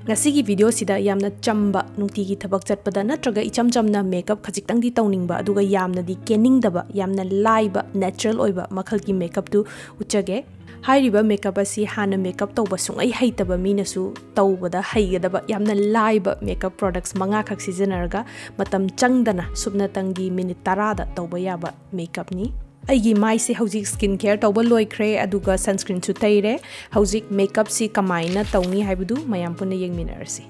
Ngasigi video sida yamna chamba nungtigi thabak chatpada natraga icham chamna makeup khajikhtang di tawningba aduga yamna di keningdaba yamna laiba natural oiba makhal gi makeup tu uchage hairiba makeup asi hana makeup tawba sungai haitaba minasu tawbada haigadaba yamna laiba makeup products manga khak sijanarga matam changdana subna tangi minute 10 da tawba yaba makeup ni aigi mai se hauzik skin care tawba loikre aduga sunscreen su taire hauzik makeup si kamaina tawni haibudu mayam punna yengminarasi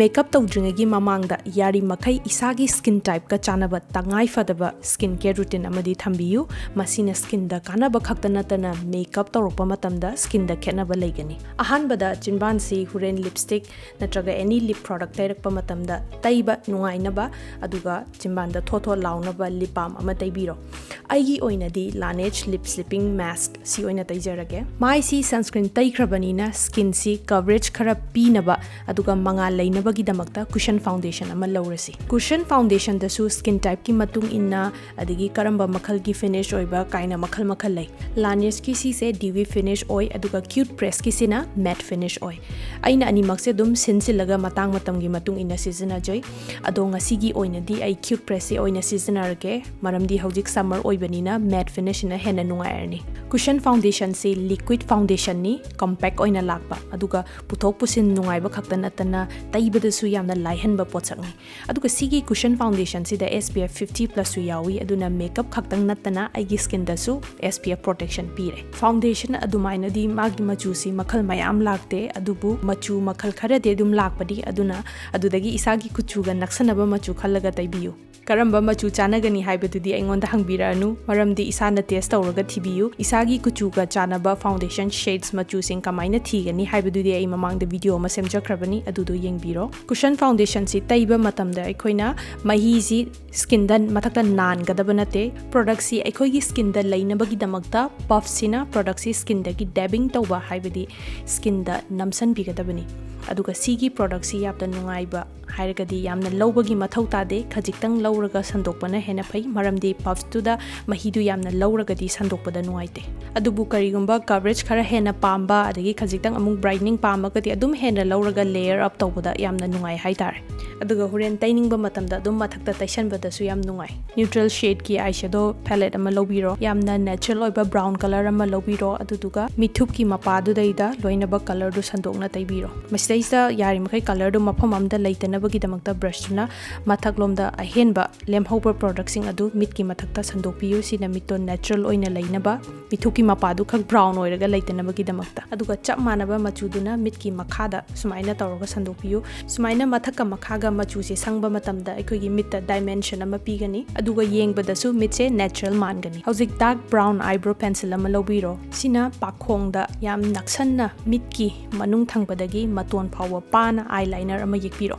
makeup tawdringagi mamangda yari makai isagi skin type ka chanaba tangai fadaba skin care routine amadi thambiyu masina skin da kanaba khakta natana makeup tawrokpa matamda skin da khenaba leigani ahanbada chinban si huren lipstick natraga any lip product tairakpa matamda taiba nungainaba aduga chinban da thotho launaba lip balm ama taibiro aigi oinadi Laneige lip slipping mask si oina taijarage mai si sunscreen taikrabanina skin si coverage khara pinaba aduga manga leinabagi damakta cushion foundation ama laurasi cushion foundation da su skin type ki matung inna adigi karamba makhal gi finish oiba kaina makhal lai Laneige ki si se dewy finish oi aduga cute press ki sina matte finish oi aina ani makse dum sinsilaga matang matam gi matung inna season ajoi adonga sigi oina di ai cute press si oina season arage maramdi hojik summer oibanina matte finish na hena nungairni cushion foundation si liquid foundation ni compact oina lakba aduga puthok pusin nungaiba khakta natana taibada su yamna laihanba pochakni aduga sigi cushion foundation si da SPF 50+ su yawi aduna makeup khaktang natana aigi skin da su SPF protection pire foundation adumaina di magi machu si makhal mayam lakte adubu machu makhal khara de dum lakpadi aduna adudagi isagi kuchuga naksanaba machu khallaga taibiyu karamba machu chanagani haibadudi aingonda hangbiranu maramdi isana test tawraga thibiyu isagi kuchuga chanaba foundation shades machu sing kamaina thigani haibadudi ai mamangda video ma semjakrabani adudu yengbiro cushion foundation si taiba matamda aikoina mahi si skin dan mathakta nan gadaba nate product si aikoi gi skin da lainabagi damakta puff sina product si skin da gi dabbing tawba haibadi skin da namsan bigadabani aduga sigi product si yapta nungaiba hairagadi yamna lawbagi mathau tade khajiktang lawraga sandokpana hena phai maramdi puffs tu da mahidu yamna lawragadi sandokpada nuaite adubu karigumba coverage khara hena pamba adagi khajiktang amung brightening pamba gadi adum hena lawraga layer up tawbada yamna nungai haitar aduga huren tainingba matamda adum mathakta taisanbada su yam nungai neutral shade ki eyeshadow palette ama lobiro yamna natural oiba brown color ama lobiro aduduga mithup ki mapadu daida loinaba color du sandokna taibiro masaisa yari makai color du mafam amda leitana bagi damakta brush tuna mathak lomda ahenba lemhober product sing adu mit ki mathakta sandokpiyu sina mitto natural oina leinaba mithuki mapadu khak brown oiraga leitana bagi damakta aduga chap manaba machuduna mit ki makhada sumaina tawraga sandokpiyu sumaina mathaka makhaga machu se sangba matamda aikoi gi mitta dimension ama pigani aduga yengbada su mit se natural mangani hojik dark brown eyebrow pencil ama lobiro sina pakhongda yam naksanna mit ki manung thangpadagi maton phawa pana eyeliner ama yekpiro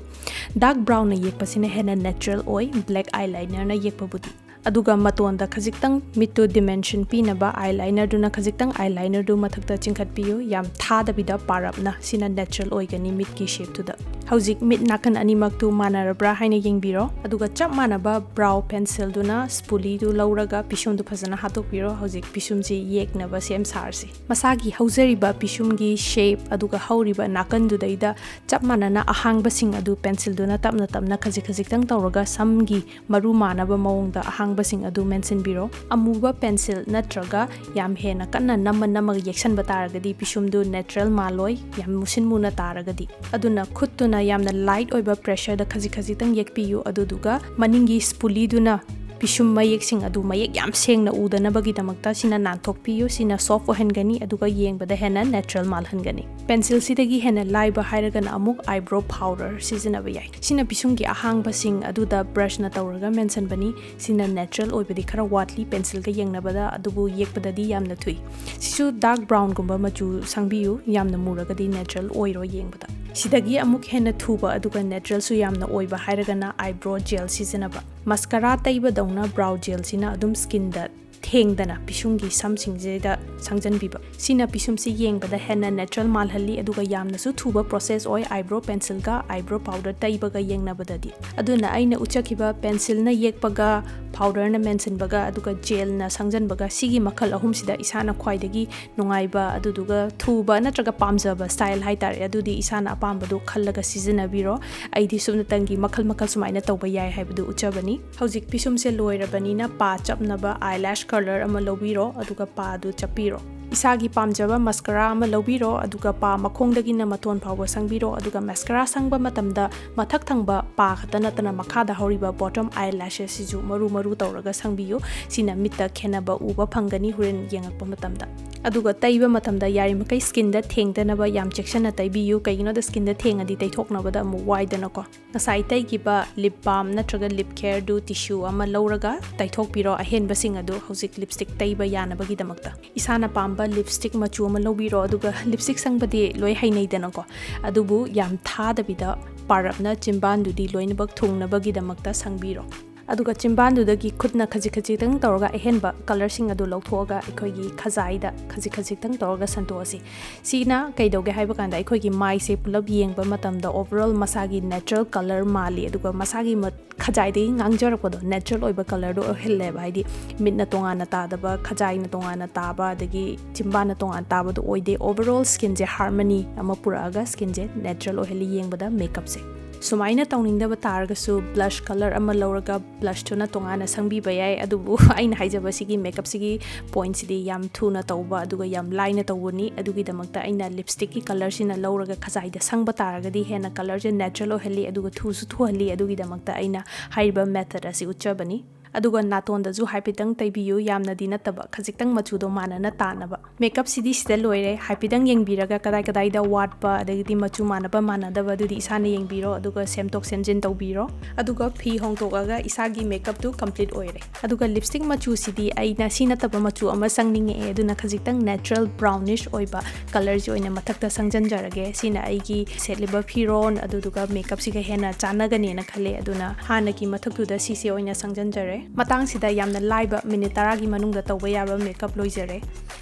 dark brown na yekpasina hena natural oi black eyeliner na yekpabudi aduga matonda khajiktang mitto dimension pinaba eyeliner duna khajiktang eyeliner du mathakta chingkhatpiyu yam thadabida parapna sina natural oigani mit ki shape tu da hojik mit nakan animak tu manarabra haina yengbiro aduga chap manaba brow pencil duna spoolie du lawraga pisum du phajana hatopiro hojik pisum ji yeknaba sem sarsi masagi haujariba pisum gi shape aduga hauriba nakan du daida chap manana ahangba sing adu pencil duna tapna tapna khajiktang tawraga samgi maru manaba mawongda ahang basing adu mention biro amuba pencil natraga yam hena kanna namma yection bataragadi pisum du natural maloi yam musin muna taragadi aduna khutuna yamna light oiba pressure da khaji tang yekpiyu aduduga maningi spoolie duna pisum mayek sing adu mayek yam sengna udana bagi damakta sina nanthokpiyu sina soft ohengani aduga yengbada hena natural malhangani pencil sidagi hena laiba hairagan amuk eyebrow powder season abayai sina pisumgi ahangba sing aduda brush na tawraga mention bani sina natural oibadi khara watli pencil ga yengnabada adubu yekpada di yamna thui sisu dark brown gumba machu sangbiyu yamna muraga di natural oiro yengbada sidagi amuk hena thuba aduga natural su yamna oiba hairagana eyebrow gel season aba mascara taiba dauna brow gel sina adum skin da ꯊꯦꯡꯗꯅ ꯄꯤꯁꯨꯝꯒꯤ ꯁꯝꯁꯤꯡꯁꯤꯗ ꯁꯪꯖꯟꯕꯤꯕ ꯁꯤꯅ ꯄꯤꯁꯨꯝꯁꯤ ꯌꯦꯡꯕꯗ ꯍꯦꯟꯅ natural ꯃꯥꯜꯍꯜꯂꯤ ꯑꯗꯨꯒ ꯌꯥꯝꯅꯁꯨ ꯊꯨꯕ process ꯑꯣꯏ ꯑꯥꯏꯕ꯭ꯔꯣ ꯄꯦꯟꯁꯤꯜꯒ ꯑꯥꯏꯕ꯭ꯔꯣ powder ꯇꯩꯕꯒ ꯌꯦꯡꯅꯕꯗꯗꯤ ꯑꯗꯨꯅ ꯑꯩꯅ ꯎꯠꯆꯈꯤꯕ ꯄꯦꯟꯁꯤꯜꯅ ꯌꯦꯛꯄꯒ ꯄꯥꯎꯗꯔꯅ ꯃꯦꯟꯁꯤꯟꯕꯒ ꯑꯗꯨꯒ ꯖꯦꯜꯅ ꯁꯪꯖꯟꯕꯒ ꯁꯤꯒꯤ ꯃꯈꯜ ꯑꯍꯨꯝꯁꯤꯗ ꯏꯁꯥꯅ ꯈ꯭ꯋꯥꯏꯗꯒꯤ ꯅꯨꯡꯉꯥꯏꯕ ꯑꯗꯨꯗꯨꯒ ꯊꯨꯕ ꯅꯠꯇ꯭ꯔꯒ ꯄꯥꯝꯖꯕ ꯁ꯭ꯇꯥꯏꯜ ꯍꯥꯏꯇꯥꯔꯦ ꯑꯗꯨꯗꯤ ꯏꯁꯥꯅ ꯑꯄꯥꯝꯕꯗꯣ ꯈꯜꯂꯒ ꯁꯤꯖꯤꯟꯅꯕꯤꯔꯣ ꯑꯩꯗꯤ ꯁꯨꯞꯅꯇꯪꯒꯤ ꯃꯈꯜ ꯃꯈꯜ ꯁꯨꯃꯥꯏꯅ ꯇꯧꯕ ꯌꯥꯏ ꯍꯥꯏꯕꯗꯨ ꯎꯠꯆꯕꯅꯤ ꯍꯧꯖꯤꯛ ꯄꯤꯁꯨꯝꯁꯦ ꯂꯣꯏꯔꯕꯅꯤꯅ ꯄꯥ ꯆꯞꯅꯕ ꯑꯥꯏꯂꯦꯁ ꯀꯂꯔ ꯑꯃ ꯂꯧꯕꯤꯔꯣ ꯑꯗꯨꯒ ꯄꯥꯗꯨ ꯆꯞꯄꯤꯔꯣ ꯏꯁꯥꯒꯤ ꯄꯥꯝꯖꯕ ꯃꯁꯀꯔꯥ ꯑꯃ ꯂꯧꯕꯤꯔꯣ ꯑꯗꯨꯒ ꯄꯥ ꯃꯈꯣꯡꯗꯒꯤꯅ ꯃꯇꯣꯟ ꯐꯥꯎꯕ ꯁꯪꯕꯤꯔꯣ ꯑꯗꯨꯒ ꯃꯁꯀꯔꯥ ꯁꯪꯕ ꯃꯇꯝꯗ ꯃꯊꯛ ꯊꯪꯕ ꯄꯥ ꯈꯛꯇ ꯅꯠꯇꯅ ꯃꯈꯥꯗ ꯍꯧꯔꯤꯕ ꯕꯣꯇꯝ ꯑꯥꯏꯂꯦꯁꯦꯁꯁꯤꯁꯨ ꯃꯔꯨ ꯃꯔꯨ ꯇꯧꯔꯒ ꯁꯪꯕꯤꯌꯨ ꯁꯤꯅ ꯃꯤꯠꯇ ꯈꯦꯟꯅꯕ ꯎꯕ ꯐꯪꯒꯅꯤ ꯍꯣꯔꯦꯟ ꯌꯦꯡꯉꯛꯄ ꯃꯇꯝꯗ ꯑꯗꯨꯒ ꯇꯩꯕ ꯃꯇꯝꯗ ꯌꯥꯔꯤꯃꯈꯩ ꯁ꯭ꯀꯤꯟꯗ ꯊꯦꯡꯗꯅꯕ ꯌꯥꯝ ꯆꯦꯛꯁꯤꯟꯅ ꯇꯩꯕꯤꯌꯨ ꯀꯩꯒꯤꯅꯣꯗ ꯁ꯭ꯀꯤꯟꯗ ꯊꯦꯡꯉꯗꯤ ꯇꯩꯊꯣꯛꯅꯕꯗ ꯑꯃꯨꯛ ꯋꯥꯏꯗꯅꯀꯣ ꯉꯁꯥꯏ ꯇꯩꯈꯤꯕ ꯂꯤꯞ ꯕꯥꯝ ꯅꯠꯇ꯭ꯔꯒ ꯂꯤꯞ ꯀꯦꯌꯔꯗꯨ ꯇꯤꯁꯨ ꯑꯃ ꯂꯧꯔꯒ ꯇꯩꯊꯣꯛꯄꯤꯔꯣ ꯑꯍꯦꯟꯕꯁꯤꯡ ꯑꯗꯨ ꯍꯧꯖꯤꯛ ꯂꯤꯞꯁꯇꯤꯛ ꯇꯩꯕ ꯌꯥꯅꯕꯒꯤꯗꯃꯛꯇ ꯏꯁꯥꯅ ꯄꯥꯝꯕ ꯂꯤꯞꯁꯇꯤꯛ ꯃꯆꯨ ꯑꯃ ꯂꯧꯕꯤꯔꯣ ꯑꯗꯨꯒ ꯂꯤꯞꯁꯇꯤꯛ ꯁꯪꯕꯗꯤ ꯂꯣꯏ ꯍꯩꯅꯩꯗꯅꯀꯣ ꯑꯗꯨꯕꯨ ꯌꯥꯝ ꯊꯥꯗꯕꯤꯗ ꯄꯥꯔꯞꯅ ꯆꯤꯝꯕꯥꯟꯗꯨꯗꯤ ꯂꯣꯏꯅꯃꯛ ꯊꯨꯡꯅꯕꯒꯤꯗꯃꯛꯇ ꯁꯪꯕꯤꯔꯣ ꯑꯗꯨꯒ ꯆꯤꯝꯕꯥꯟꯗꯨꯗꯒꯤ ꯈꯨꯠꯅ ꯈꯖꯤꯛꯇꯪ ꯇꯧꯔꯒ ꯑꯍꯦꯟꯕ ꯀꯂꯔꯁꯤꯡ ꯑꯗꯨ ꯂꯧꯊꯣꯛꯑꯒ ꯑꯩꯈꯣꯏꯒꯤ ꯈꯖꯥꯏꯗ ꯈꯖꯤꯛꯇꯪ ꯇꯧꯔꯒ ꯁꯟꯇꯣꯛꯑꯁꯤ ꯁꯤꯅ ꯀꯩꯗꯧꯒꯦ ꯍꯥꯏꯕ ꯀꯥꯟꯗ ꯑꯩꯈꯣꯏꯒꯤ ꯃꯥꯏꯁꯦ ꯄꯨꯂꯞ ꯌꯦꯡꯕ ꯃꯇꯝꯗ ꯑꯣꯚꯔꯑꯣꯜ ꯃꯁꯥꯒꯤ ꯅꯦꯆꯔꯦꯜ ꯀꯂꯔ ꯃꯥꯜꯂꯤ ꯑꯗꯨꯒ ꯃꯁꯥꯒꯤ ꯈꯖꯥꯏꯗꯒꯤ ꯉꯥꯡꯖꯔꯛꯄꯗꯣ ꯅꯦꯆꯔꯦꯜ ꯑꯣꯏꯕ ꯀꯂꯔꯗꯣ ꯑꯣꯏꯍꯜꯂꯦꯕ ꯍꯥꯏꯗꯤ ꯃꯤꯠꯅ ꯇꯣꯉꯥꯟꯅ ꯇꯥꯗꯕ ꯈꯖꯥꯏꯅ ꯇꯣꯉꯥꯟꯅ ꯇꯥꯕ ꯑꯗꯒꯤ ꯆꯤꯝꯕꯥꯟꯅ ꯇꯣꯉꯥꯟꯅ ꯇꯥꯕꯗꯣ ꯑꯣꯏꯗꯦ ꯑꯣꯚꯔꯑꯣꯜ ꯁ꯭ꯀꯤꯟꯁꯦ ꯍꯥꯔꯃꯅꯤ ꯑꯃ ꯄꯨꯔꯛꯑꯒ ꯁ꯭ꯀꯤꯟꯁꯦ ꯅꯦꯆꯔꯦꯜ ꯑꯣꯏꯍꯜꯂꯤ ꯌꯦꯡꯕꯗ ꯃꯦꯀꯞꯁꯦ ꯁꯨꯃꯥꯏꯅ ꯇꯧꯅꯤꯡꯗꯕ ꯇꯥꯔꯒꯁꯨ ꯕ꯭ꯂꯁ ꯀꯂꯔ ꯑꯃ ꯂꯧꯔꯒ ꯕ꯭ꯂꯁꯇꯨꯅ ꯇꯣꯉꯥꯟꯅ ꯁꯪꯕꯤꯕ ꯌꯥꯏ ꯑꯗꯨꯕꯨ ꯑꯩꯅ ꯍꯥꯏꯖꯕꯁꯤꯒꯤ ꯃꯦꯀꯞꯁꯤꯒꯤ ꯄꯣꯏꯟꯠꯁꯤꯗꯤ ꯌꯥꯝ ꯊꯨꯅ ꯇꯧꯕ ꯑꯗꯨꯒ ꯌꯥꯝ ꯂꯥꯏꯅ ꯇꯧꯕꯅꯤ ꯑꯗꯨꯒꯤꯗꯃꯛꯇ ꯑꯩꯅ ꯂꯤꯞꯁꯇꯤꯛꯀꯤ ꯀꯂꯔꯁꯤꯅ ꯂꯧꯔꯒ ꯈꯖꯥꯏꯗ ꯁꯪꯕ ꯇꯥꯔꯒꯗꯤ ꯍꯦꯟꯅ ꯀꯂꯔꯁꯦ ꯅꯦꯆꯔꯦꯜ ꯑꯣꯏꯍꯜꯂꯤ ꯑꯗꯨꯒ ꯊꯨꯁꯨ ꯊꯨꯍꯜꯂꯤ ꯑꯗꯨꯒꯤꯗꯃꯛꯇ ꯑꯩꯅ ꯍꯥꯏꯔꯤꯕ ꯃꯦꯊꯗ ꯑꯁꯤ ꯎꯠꯆꯕꯅꯤ ꯑꯗꯨꯒ ꯅꯥꯇꯣꯟꯗꯁꯨ ꯍꯥꯏꯐꯦꯠꯇꯪ ꯇꯩꯕꯤꯌꯨ ꯌꯥꯝꯅꯗꯤ ꯅꯠꯇꯕ ꯈꯖꯤꯛꯇꯪ ꯃꯆꯨꯗꯣ ꯃꯥꯟꯅꯅ ꯇꯥꯅꯕ ꯃꯦꯀꯞꯁꯤꯗꯤ ꯁꯤꯗ ꯂꯣꯏꯔꯦ ꯍꯥꯏꯐꯦꯠꯇꯪ ꯌꯦꯡꯕꯤꯔꯒ ꯀꯗꯥꯏꯗ ꯋꯥꯠꯄ ꯑꯗꯒꯤꯗꯤ ꯃꯆꯨ ꯃꯥꯟꯅꯕ ꯃꯥꯟꯅꯗꯕ ꯑꯗꯨꯗꯤ ꯏꯁꯥꯅ ꯌꯦꯡꯕꯤꯔꯣ ꯑꯗꯨꯒ ꯁꯦꯝꯗꯣꯛ ꯁꯦꯝꯖꯤꯟ ꯇꯧꯕꯤꯔꯣ ꯑꯗꯨꯒ ꯐꯤ ꯍꯣꯡꯗꯣꯛꯑꯒ ꯏꯁꯥꯒꯤ ꯃꯦꯀꯞꯇꯨ ꯀꯝꯄ꯭ꯂꯤꯠ ꯑꯣꯏꯔꯦ ꯑꯗꯨꯒ ꯂꯤꯞꯁꯇꯤꯛ ꯃꯆꯨꯁꯤꯗꯤ ꯑꯩꯅ ꯁꯤ ꯅꯠꯇꯕ ꯃꯆꯨ ꯑꯃ ꯁꯪꯅꯤꯡꯉꯛꯑꯦ ꯑꯗꯨꯅ ꯈꯖꯤꯛꯇꯪ ꯅꯦꯆꯔꯦꯜ ꯕ꯭ꯔꯥꯎꯟꯅꯤꯁ ꯑꯣꯏꯕ ꯀꯂꯔꯁꯤ ꯑꯣꯏꯅ ꯃꯊꯛꯇ ꯁꯪꯖꯟꯖꯔꯒꯦ ꯁꯤꯅ ꯑꯩꯒꯤ ꯁꯦꯠꯂꯤꯕ ꯐꯤꯔꯣꯟ ꯑꯗꯨꯗꯨꯒ ꯃꯦꯀꯞꯁꯤꯒ ꯍꯦꯟꯅ ꯆꯥꯟꯅꯒꯅꯦꯅ ꯈꯜꯂꯦ ꯑꯗꯨꯅ ꯍꯥꯟꯅꯒꯤ ꯃꯊꯛꯇꯨꯗ ꯁꯤꯁꯦ ꯑꯣꯏꯅ ꯁꯪꯖꯟꯖꯔꯦ ꯃꯇꯥꯡꯁꯤꯗ ꯌꯥꯝꯅ ꯂꯥꯏꯕ ꯃꯤꯅꯤꯠ 10ꯒꯤ ꯃꯅꯨꯡꯗ ꯇꯧꯕ ꯌꯥꯕ ꯃꯦꯀꯞ ꯂꯣꯏꯖꯔꯦ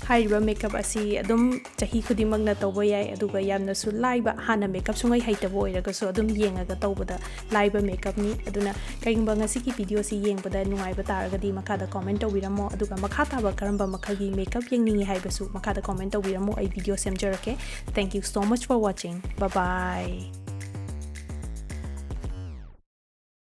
ꯍꯥꯏꯔꯤꯕ ꯃꯦꯀꯞ ꯑꯁꯤ ꯑꯗꯨꯝ ꯆꯍꯤ ꯈꯨꯗꯤꯡꯃꯛꯅ ꯇꯧꯕ ꯌꯥꯏ ꯑꯗꯨꯒ ꯌꯥꯝꯅꯁꯨ ꯂꯥꯏꯕ ꯍꯥꯟꯅ ꯃꯦꯀꯞ ꯁꯨꯡꯍꯩ ꯍꯩꯇꯕ ꯑꯣꯏꯔꯒꯁꯨ ꯑꯗꯨꯝ ꯌꯦꯡꯉꯒ ꯇꯧꯕꯗ ꯂꯥꯏꯕ ꯃꯦꯀꯞꯅꯤ ꯑꯗꯨꯅ ꯀꯩꯒꯨꯝꯕ ꯉꯁꯤꯒꯤ ꯚꯤꯗꯤꯑꯣꯁꯤ ꯌꯦꯡꯕꯗ ꯅꯨꯡꯉꯥꯏꯕ ꯇꯥꯔꯒꯗꯤ ꯃꯈꯥꯗ ꯀꯣꯃꯦꯟꯠ ꯇꯧꯕꯤꯔꯝꯃꯣ ꯑꯗꯨꯒ ꯃꯈꯥ ꯇꯥꯕ ꯀꯔꯝꯕ ꯃꯈꯜꯒꯤ ꯃꯦꯀꯞ ꯌꯦꯡꯅꯤꯡꯉꯤ ꯍꯥꯏꯕꯁꯨ ꯃꯈꯥꯗ ꯀꯣꯃꯦꯟꯠ ꯇꯧꯕꯤꯔꯝꯃꯣ ꯑꯩ ꯚꯤꯗꯤꯑꯣ ꯁꯦꯝꯖꯔꯛꯀꯦ thank you so much for watching bye by